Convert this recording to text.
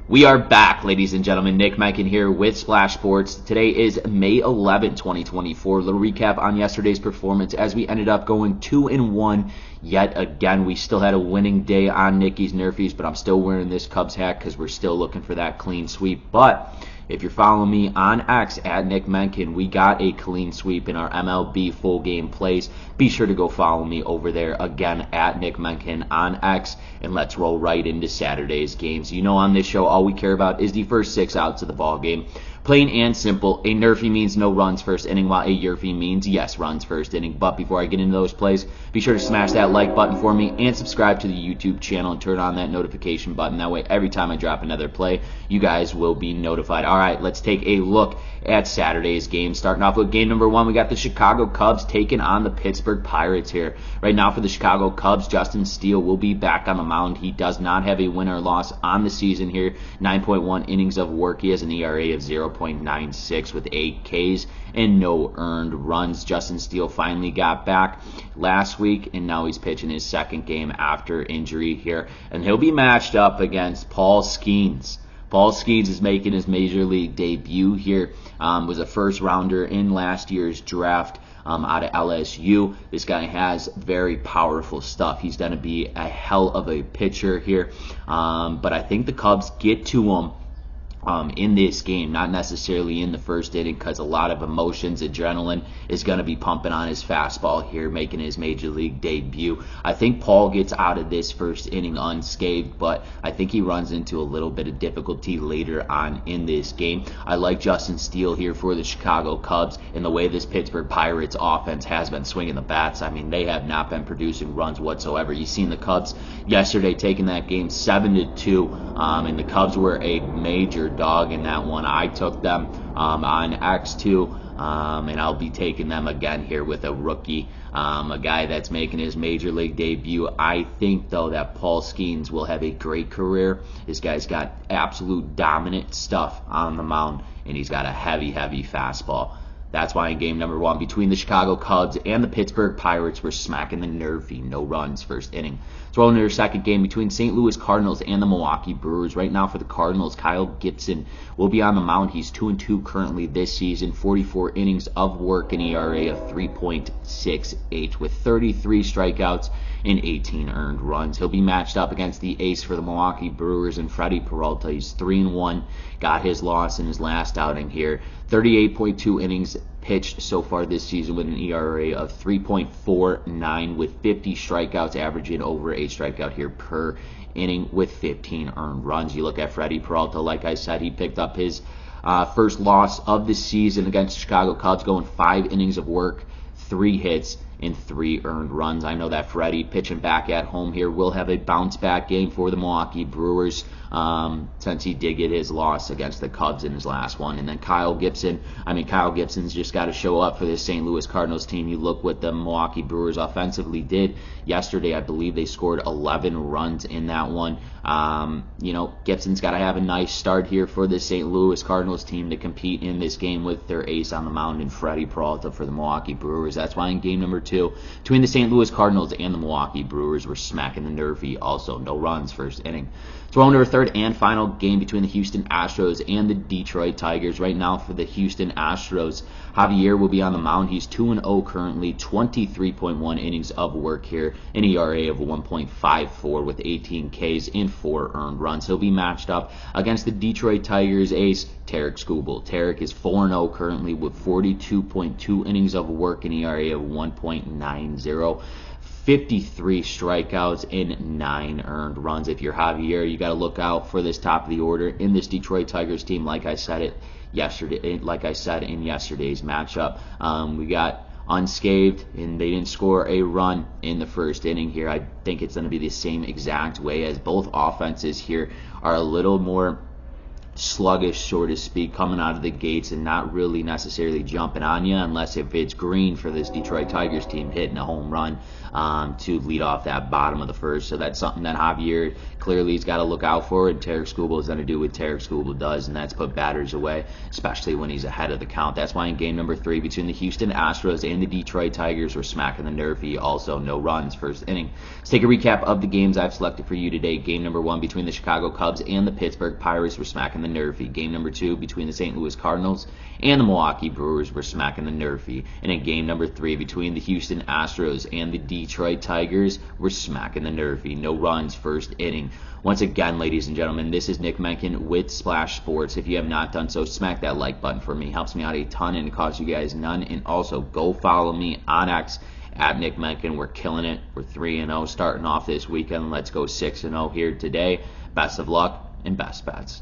We are back, ladies and gentlemen. Nick Menken here with Splash Sports. Today is May 11, 2024. A little recap on yesterday's performance as we ended up going 2-1 yet again. We still had a winning day on Nicky's NRFIs, but I'm still wearing this Cubs hat because we're still looking for that clean sweep. But if you're following me on X at Nick Menken, we got a clean sweep in our MLB full game plays. Be sure to go follow me over there again at Nick Menken on X, and let's roll right into Saturday's games. You know, on this show, all we care about is the first 6 outs of the ball game. Plain and simple, a NRFI means no runs first inning, while a YRFI means yes runs first inning. But before I get into those plays, be sure to smash that like button for me and subscribe to the YouTube channel and turn on that notification button. That way, every time I drop another play, you guys will be notified. All right, let's take a look at Saturday's game. Starting off with game number 1, we got the Chicago Cubs taking on the Pittsburgh Pirates here. Right now for the Chicago Cubs, Justin Steele will be back on the mound. He does not have a win or loss on the season here. 9.1 innings of work. He has an ERA of 0.96 with 8 Ks and no earned runs. Justin Steele finally got back last week, and now he's pitching his second game after injury here. And he'll be matched up against Paul Skeens. Paul Skeens is making his major league debut here. Was a first rounder in last year's draft out of LSU. This guy has very powerful stuff. He's going to be a hell of a pitcher here. But I think the Cubs get to him in this game, not necessarily in the first inning, because a lot of emotions, adrenaline is going to be pumping on his fastball here, making his major league debut. I think Paul gets out of this first inning unscathed, but I think he runs into a little bit of difficulty later on in this game. I like Justin Steele here for the Chicago Cubs, and the way this Pittsburgh Pirates offense has been swinging the bats. I mean, they have not been producing runs whatsoever. You've seen the Cubs yesterday taking that game 7-2, and the Cubs were a major dog in that one. I took them on X2, and I'll be taking them again here with a rookie, a guy that's making his major league debut. I think, though, that Paul Skeens will have a great career. This guy's got absolute dominant stuff on the mound, and he's got a heavy fastball. That's why in game number 1 between the Chicago Cubs and the Pittsburgh Pirates, we're smacking the NRFI, no runs first inning. Throw into our second game between St. Louis Cardinals and the Milwaukee Brewers. Right now for the Cardinals, Kyle Gibson will be on the mound. He's 2-2 currently this season, 44 innings of work, an ERA of 3.68 with 33 strikeouts and 18 earned runs. He'll be matched up against the ace for the Milwaukee Brewers and Freddie Peralta. He's 3-1, got his loss in his last outing here. 38.2 innings pitched so far this season with an ERA of 3.49 with 50 strikeouts, averaging over a strikeout here per inning with 15 earned runs. You look at Freddie Peralta, like I said, he picked up his first loss of the season against the Chicago Cubs, going 5 innings of work, 3 hits, and 3 earned runs. I know that Freddie, pitching back at home here, will have a bounce-back game for the Milwaukee Brewers since he did get his loss against the Cubs in his last one. And then Kyle Gibson's just got to show up for this St. Louis Cardinals team. You look what the Milwaukee Brewers offensively did yesterday. I believe they scored 11 runs in that one. Gibson's got to have a nice start here for the St. Louis Cardinals team to compete in this game with their ace on the mound and Freddie Peralta for the Milwaukee Brewers. That's why in game number 2 between the St. Louis Cardinals and the Milwaukee Brewers, we're smacking the NRFI. Also, no runs first inning. Thrown to our third and final game between the Houston Astros and the Detroit Tigers. Right now for the Houston Astros, Javier will be on the mound. He's 2-0 currently, 23.1 innings of work here, an ERA of 1.54 with 18 Ks and 4 earned runs. He'll be matched up against the Detroit Tigers ace, Tarik Skubal. Tarik is 4-0 currently with 42.2 innings of work, an ERA of 1.90. 53 strikeouts and 9 earned runs. If you're Javier, you got to look out for this top of the order in this Detroit Tigers team. Like I said in yesterday's matchup, we got unscathed, and they didn't score a run in the first inning here. I think it's going to be the same exact way, as both offenses here are a little more sluggish, so to speak, coming out of the gates and not really necessarily jumping on you unless if it's green for this Detroit Tigers team hitting a home run to lead off that bottom of the first. So that's something that Javier clearly has got to look out for, and Tarek Skubal is going to do what Tarek Skubal does, and that's put batters away, especially when he's ahead of the count. That's why in game number 3 between the Houston Astros and the Detroit Tigers, we're smacking the NRFI. Also, no runs first inning. Let's take a recap of the games I've selected for you today. Game number 1 between the Chicago Cubs and the Pittsburgh Pirates, we're smacking the NRFI. Game number 2 between the St. Louis Cardinals and the Milwaukee Brewers, we're smacking the NRFI. And in game number 3 between the Houston Astros and the Detroit Tigers, we're smacking the NRFI. No runs first inning. Once again, ladies and gentlemen, this is Nick Menken with Splash Sports. If you have not done so, smack that like button for me. It helps me out a ton and it costs you guys none. And also, go follow me on X at Nick Menken. We're killing it. We're 3-0 starting off this weekend. Let's go 6-0 here today. Best of luck and best bets.